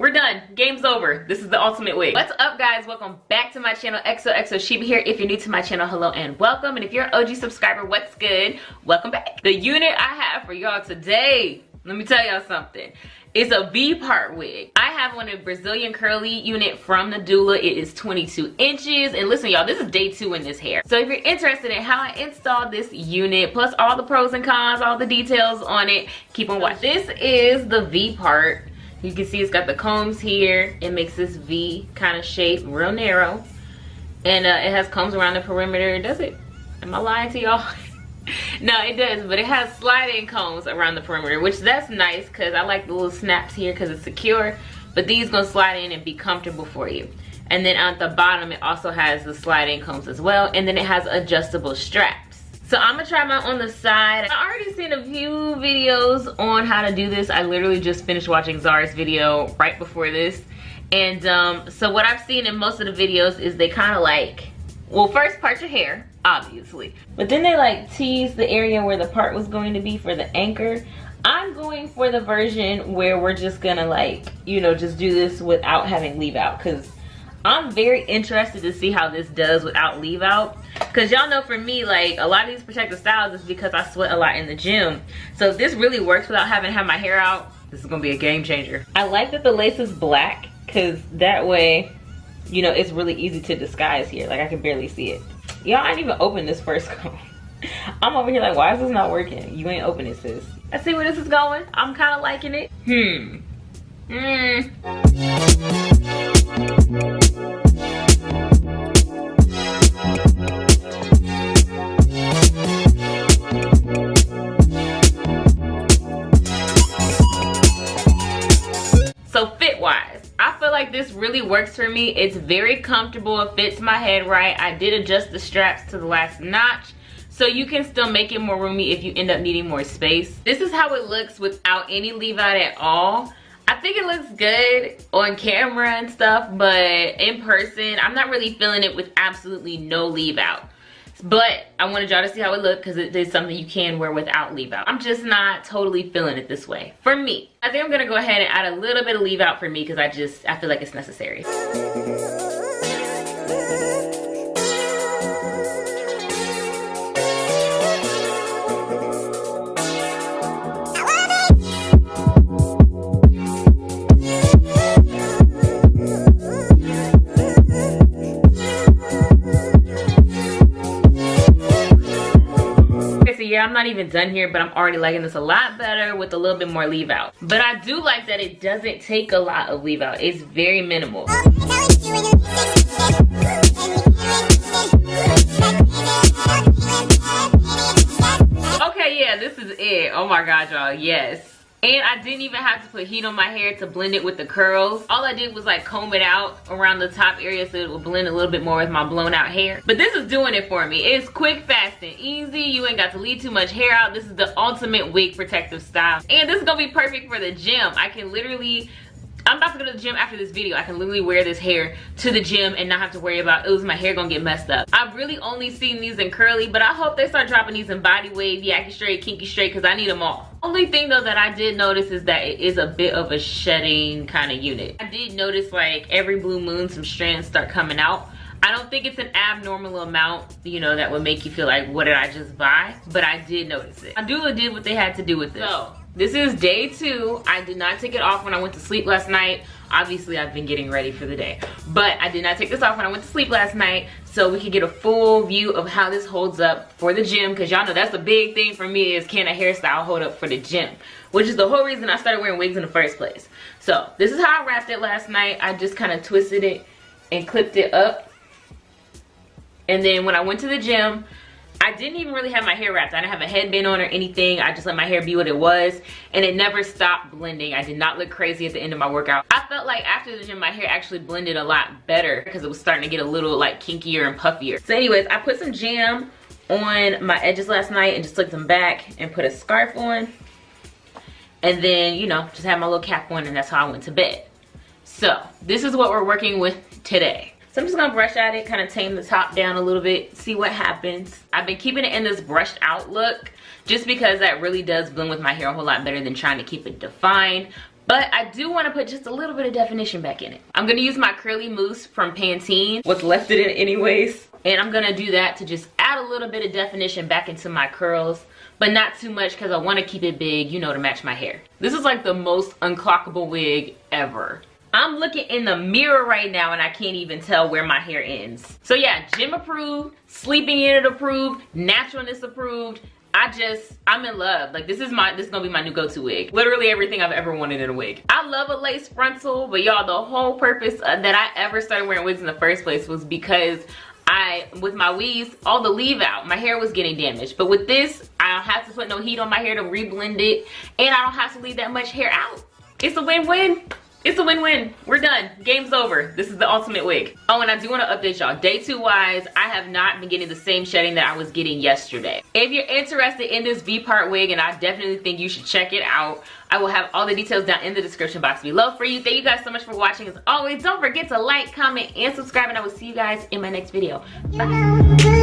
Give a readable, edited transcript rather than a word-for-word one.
we're done. Game's over. This is the ultimate wig. What's up, guys? Welcome back to my channel. XOXO Sheba here. If you're new to my channel, hello and welcome. And if you're an OG subscriber, what's good? Welcome back. The unit I have for y'all today, let me tell y'all something. It's a VPART wig. I have one, a Brazilian curly unit from Nadula. It is 22 inches. And listen, y'all, this is day 2 in this hair. So if you're interested in how I installed this unit, plus all the pros and cons, all the details on it, keep on watching. This is the VPART. You can see it's got the combs here. It makes this V kind of shape, real narrow. And it has combs around the perimeter. Does it? Am I lying to y'all? No, it does, but it has sliding combs around the perimeter, which that's nice because I like the little snaps here because it's secure, but these gonna slide in and be comfortable for you. And then at the bottom, it also has the sliding combs as well, and then it has adjustable straps. So I'm gonna try mine on the side. I already seen a few videos on how to do this. I literally just finished watching Zara's video right before this. And so what I've seen in most of the videos is they kind of like, well, first part your hair, obviously. But then they like tease the area where the part was going to be for the anchor. I'm going for the version where we're just gonna like, you know, just do this without having leave out, because I'm very interested to see how this does without leave out. Because y'all know for me, like a lot of these protective styles is because I sweat a lot in the gym. So if this really works without having to have my hair out, this is gonna be a game changer. I like that the lace is black because that way, you know, it's really easy to disguise here. Like I can barely see it. Y'all, I didn't even open this first comb. I'm over here like, why is this not working? You ain't open it, sis. Let's see where this is going. I'm kind of liking it. So fit-wise, I feel like this really works for me. It's very comfortable. It fits my head right. I did adjust the straps to the last notch, so you can still make it more roomy if you end up needing more space. This is how it looks without any leave out at all. I think it looks good on camera and stuff, but in person, I'm not really feeling it with absolutely no leave out. But I wanted y'all to see how it looked because it is something you can wear without leave out. I'm just not totally feeling it this way for me. I think I'm gonna go ahead and add a little bit of leave out for me because I feel like it's necessary. Yeah, I'm not even done here, but I'm already liking this a lot better with a little bit more leave out. But I do like that it doesn't take a lot of leave out. It's very minimal. Okay, yeah, this is it. Oh my god, y'all, yes. And I didn't even have to put heat on my hair to blend it with the curls. All I did was like comb it out around the top area so it would blend a little bit more with my blown out hair. But this is doing it for me. It's quick, fast, and easy. You ain't got to leave too much hair out. This is the ultimate wig protective style. And this is gonna be perfect for the gym. I can literally, I'm about to go to the gym after this video. I can literally wear this hair to the gym and not have to worry about, ooh, is my hair gonna get messed up. I've really only seen these in curly, but I hope they start dropping these in body wave, yakky straight, kinky straight, because I need them all. Only thing though that I did notice is that it is a bit of a shedding kind of unit. I did notice like every blue moon some strands start coming out. I don't think it's an abnormal amount, you know, that would make you feel like, what did I just buy? But I did notice it. Nadula did what they had to do with this. So, this is day 2. I did not take it off when I went to sleep last night. Obviously, I've been getting ready for the day. But I did not take this off when I went to sleep last night so we could get a full view of how this holds up for the gym. Because y'all know that's the big thing for me is, can a hairstyle hold up for the gym? Which is the whole reason I started wearing wigs in the first place. So, this is how I wrapped it last night. I just kind of twisted it and clipped it up. And then when I went to the gym, I didn't even really have my hair wrapped. I didn't have a headband on or anything. I just let my hair be what it was. And it never stopped blending. I did not look crazy at the end of my workout. I felt like after the gym, my hair actually blended a lot better because it was starting to get a little like kinkier and puffier. So anyways, I put some jam on my edges last night and just slicked them back and put a scarf on. And then, you know, just had my little cap on and that's how I went to bed. So this is what we're working with today. So I'm just gonna brush at it, kind of tame the top down a little bit, see what happens. I've been keeping it in this brushed out look just because that really does blend with my hair a whole lot better than trying to keep it defined. But I do want to put just a little bit of definition back in it. I'm going to use my curly mousse from Pantene, what's left of it anyways. And I'm going to do that to just add a little bit of definition back into my curls. But not too much because I want to keep it big, you know, to match my hair. This is like the most unclockable wig ever. I'm looking in the mirror right now and I can't even tell where my hair ends. So yeah, gym approved, sleeping in it approved, naturalness approved. I'm in love. Like this is gonna be my new go-to wig. Literally everything I've ever wanted in a wig. I love a lace frontal, but y'all, the whole purpose that I ever started wearing wigs in the first place was because with my weaves, all the leave out, my hair was getting damaged. But with this, I don't have to put no heat on my hair to reblend it, and I don't have to leave that much hair out. It's a win-win. It's a win-win. We're done. Game's over. This is the ultimate wig. Oh, and I do want to update y'all. Day 2 wise, I have not been getting the same shedding that I was getting yesterday. If you're interested in this VPART wig, and I definitely think you should check it out, I will have all the details down in the description box below for you. Thank you guys so much for watching. As always, don't forget to like, comment, and subscribe, and I will see you guys in my next video. Bye.